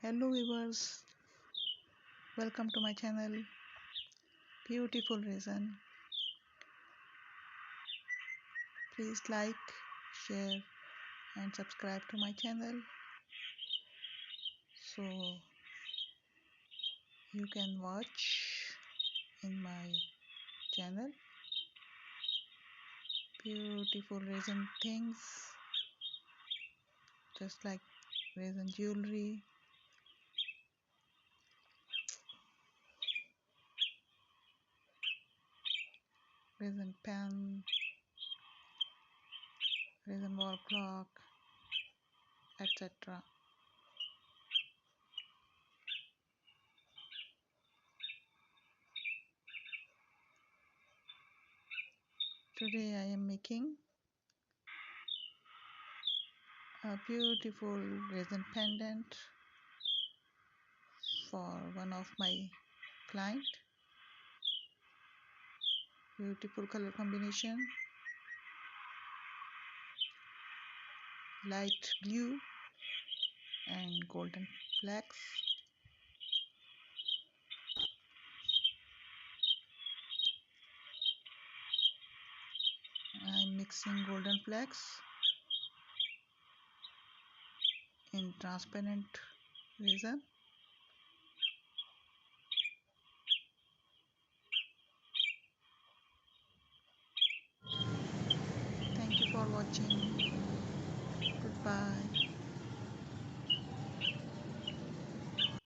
Hello viewers, welcome to my channel Beautiful Resin. Please like, share and subscribe to my channel so you can watch in my channel beautiful resin things just like resin jewelry, resin pen, resin wall clock, etc. Today I am making a beautiful resin pendant for one of my client. Beautiful color combination, light blue and golden flecks. I'm mixing golden flecks in transparent resin. Thank you for watching. Goodbye.